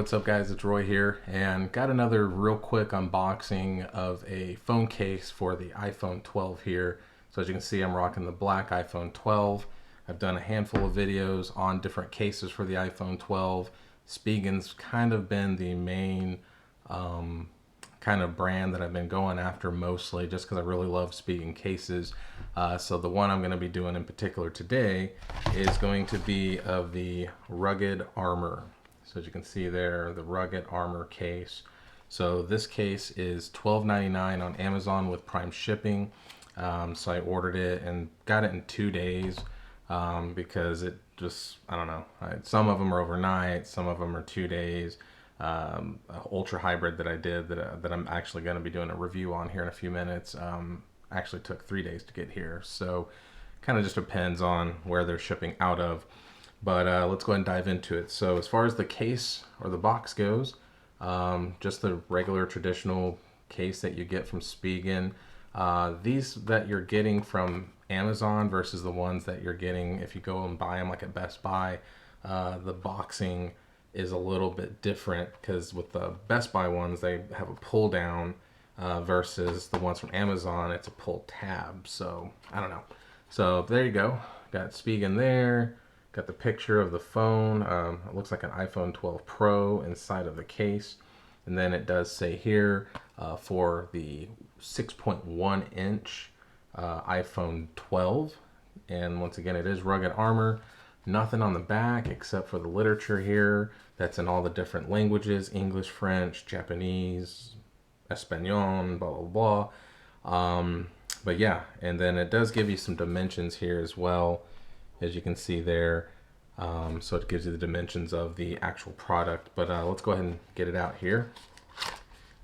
what's up guys, it's Roy here, and got another real quick unboxing of a phone case for the iPhone 12 here. So as you can see, I'm rocking the black iPhone 12. I've done a handful of videos on different cases for the iPhone 12. Spigen's kind of been the main kind of brand that I've been going after mostly, just because I really love Spigen cases. So the one I'm going to be doing in particular today is going to be of the Rugged Armor. So as you can see there, the Rugged Armor case. So this case is $12.99 on Amazon with Prime shipping. So I ordered it and got it in 2 days because it just, I don't know. Some of them are overnight, some of them are 2 days. Ultra hybrid that I did that I'm actually going to be doing a review on here in a few minutes actually took 3 days to get here. So kind of just depends on where they're shipping out of. But let's go ahead and dive into it. So as far as the case or the box goes, just the regular traditional case that you get from Spigen. These that you're getting from Amazon versus the ones that you're getting if you go and buy them like at Best Buy, the boxing is a little bit different because with the Best Buy ones, they have a pull down versus the ones from Amazon, it's a pull tab. So I don't know. So there you go. Got Spigen there. Got the picture of the phone. It looks like an iPhone 12 Pro inside of the case. And then it does say here for the 6.1 inch iPhone 12. And once again, it is Rugged Armor. Nothing on the back except for the literature here. That's in all the different languages: English, French, Japanese, Espanol, blah, blah, blah. But yeah, and then it does give you some dimensions here as well, as you can see there. So it gives you the dimensions of the actual product. But let's go ahead and get it out here.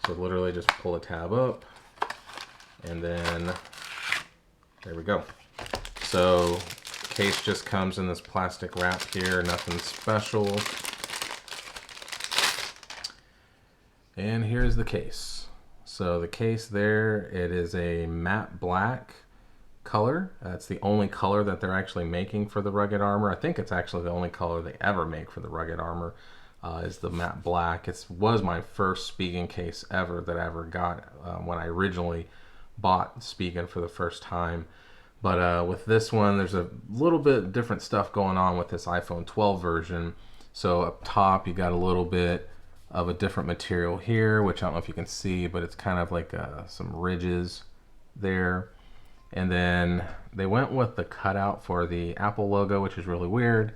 So literally just pull a tab up, and then there we go. So the case just comes in this plastic wrap here, nothing special. And here's the case. So the case there, it is a matte black color. That's the only color that they're actually making for the Rugged Armor. I think it's actually the only color they ever make for the Rugged Armor is the matte black. It was my first Spigen case ever that I ever got when I originally bought Spigen for the first time. But with this one, there's a little bit different stuff going on with this iPhone 12 version. So up top, you got a little bit of a different material here, which I don't know if you can see, but it's kind of like some ridges there. And then they went with the cutout for the Apple logo, which is really weird.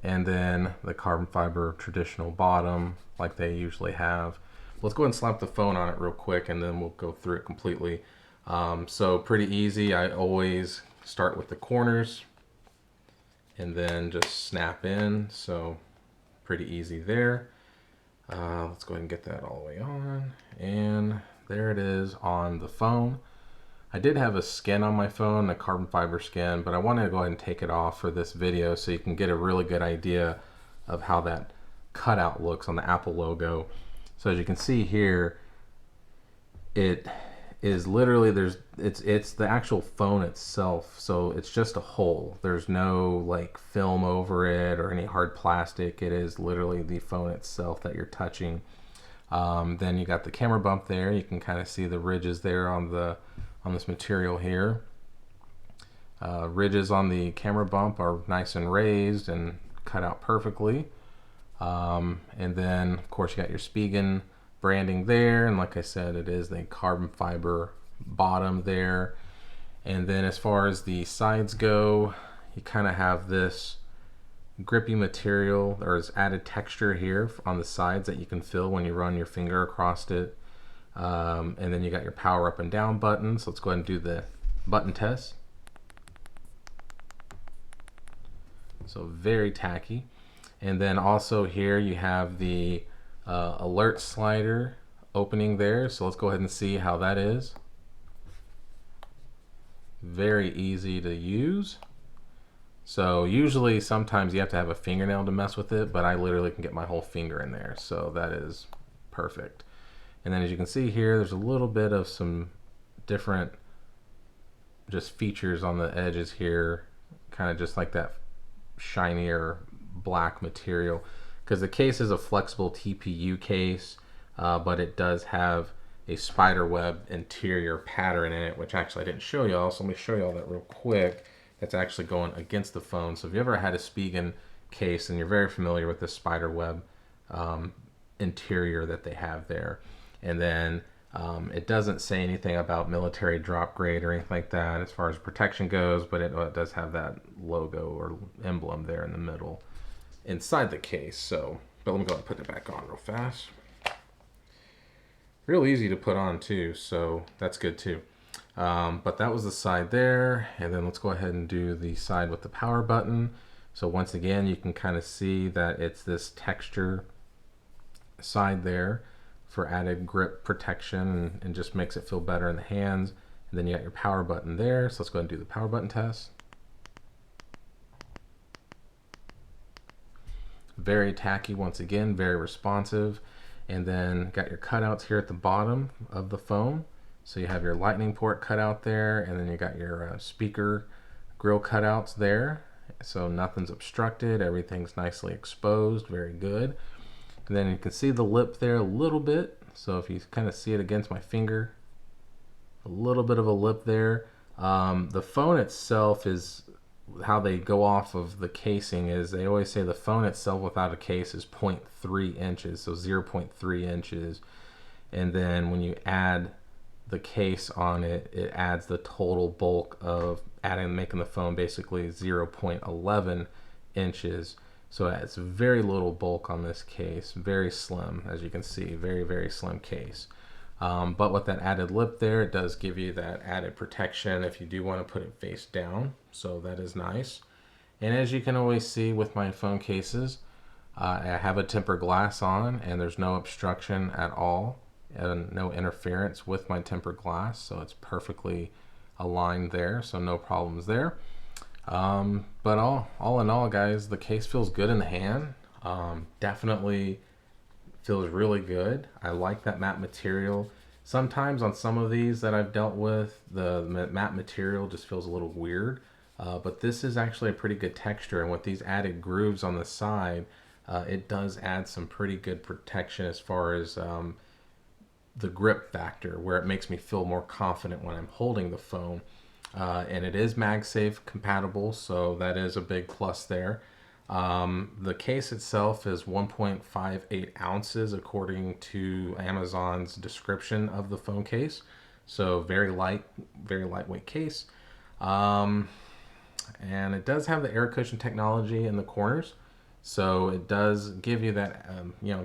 And then the carbon fiber traditional bottom, like they usually have. Let's go ahead and slap the phone on it real quick, and then we'll go through it completely. So pretty easy. I always start with the corners and then just snap in. So pretty easy there. Let's go ahead and get that all the way on. And there it is on the phone. I did have a skin on my phone, a carbon fiber skin, but I wanted to go ahead and take it off for this video so you can get a really good idea of how that cutout looks on the Apple logo. So as you can see here, it is literally, it's the actual phone itself. So it's just a hole. There's no like film over it or any hard plastic. It is literally the phone itself that you're touching. Then you got the camera bump there. You can kind of see the ridges there on this material here. Ridges on the camera bump are nice and raised and cut out perfectly. And then of course you got your Spigen branding there, and like I said, it is the carbon fiber bottom there. And then as far as the sides go, you kind of have this grippy material. There's added texture here on the sides that you can feel when you run your finger across it. And then you got your power up and down buttons. Let's go ahead and do the button test. So very tacky. And then also here you have the alert slider opening there. So let's go ahead and see how that is. Very easy to use. So usually sometimes you have to have a fingernail to mess with it, but I literally can get my whole finger in there. So that is perfect. And then as you can see here, there's a little bit of some different just features on the edges here, kind of just like that shinier black material. because the case is a flexible TPU case, but it does have a spider web interior pattern in it, which actually I didn't show y'all, so let me show y'all that real quick. That's actually going against the phone. So if you ever had a Spigen case and you're very familiar with the spider web interior that they have there, and then it doesn't say anything about military drop grade or anything like that as far as protection goes, but it does have that logo or emblem there in the middle inside the case. So, but let me go ahead and put it back on real fast. Real easy to put on too, so that's good too. But that was the side there, and then let's go ahead and do the side with the power button. So once again, you can kind of see that it's this texture side there for added grip protection and just makes it feel better in the hands. And then you got your power button there. So let's go ahead and do the power button test. Very tacky once again, very responsive. And then got your cutouts here at the bottom of the phone. So you have your lightning port cutout there, and then you got your speaker grill cutouts there. So nothing's obstructed, everything's nicely exposed, very good. And then you can see the lip there a little bit. So if you kind of see it against my finger, a little bit of a lip there. The phone itself is, how they go off of the casing is, they always say the phone itself without a case is 0.3 inches, so 0.3 inches. And then when you add the case on it, it adds the total bulk of making the phone basically 0.11 inches. So it's very little bulk on this case, very slim, as you can see, very, very slim case. But with that added lip there, it does give you that added protection if you do want to put it face down. So that is nice. And as you can always see with my phone cases, I have a tempered glass on, and there's no obstruction at all, and no interference with my tempered glass. So it's perfectly aligned there, so no problems there. But all in all, guys, the case feels good in the hand. Definitely feels really good. I like that matte material. Sometimes on some of these that I've dealt with, the matte material just feels a little weird, but this is actually a pretty good texture, and with these added grooves on the side, it does add some pretty good protection as far as the grip factor, where it makes me feel more confident when I'm holding the phone. And it is MagSafe compatible, so that is a big plus there. The case itself is 1.58 ounces according to Amazon's description of the phone case. So very light, very lightweight case. And it does have the air cushion technology in the corners. So it does give you that,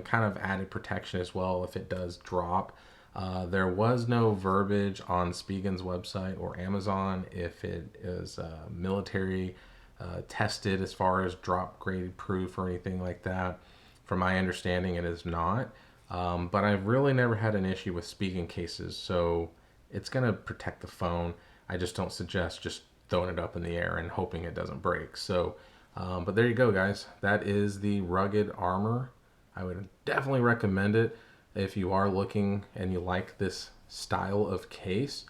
kind of added protection as well if it does drop. There was no verbiage on Spigen's website or Amazon if it is military tested as far as drop grade proof or anything like that. From my understanding, it is not. But I've really never had an issue with Spigen cases, so it's going to protect the phone. I just don't suggest just throwing it up in the air and hoping it doesn't break. So, but there you go, guys. That is the Rugged Armor. I would definitely recommend it if you are looking and you like this style of case.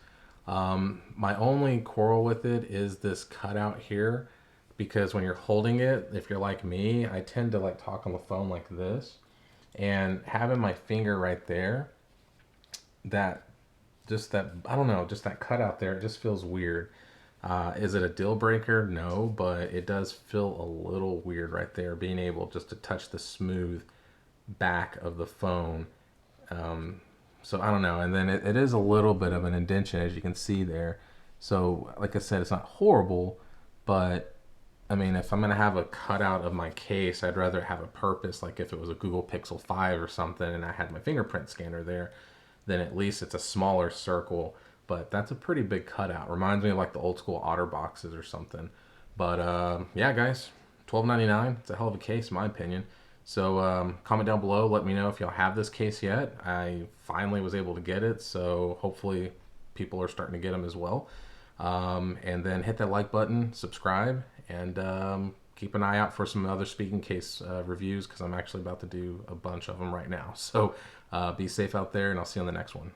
My only quarrel with it is this cutout here, because when you're holding it, if you're like me, I tend to like talk on the phone like this, and having my finger right there, I don't know, just that cutout there, it just feels weird. Is it a deal breaker? No, but it does feel a little weird right there, being able just to touch the smooth back of the phone. So I don't know. And then it is a little bit of an indentation, as you can see there. So like I said, it's not horrible, but I mean, if I'm going to have a cutout of my case, I'd rather have a purpose. Like if it was a Google Pixel 5 or something and I had my fingerprint scanner there, then at least it's a smaller circle. But that's a pretty big cutout. Reminds me of like the old school Otterboxes or something. But yeah, guys, $12.99. It's a hell of a case, in my opinion. So comment down below. Let me know if y'all have this case yet. I finally was able to get it, so hopefully people are starting to get them as well. And then hit that like button, subscribe, and keep an eye out for some other Spigen case reviews, because I'm actually about to do a bunch of them right now. So be safe out there, and I'll see you on the next one.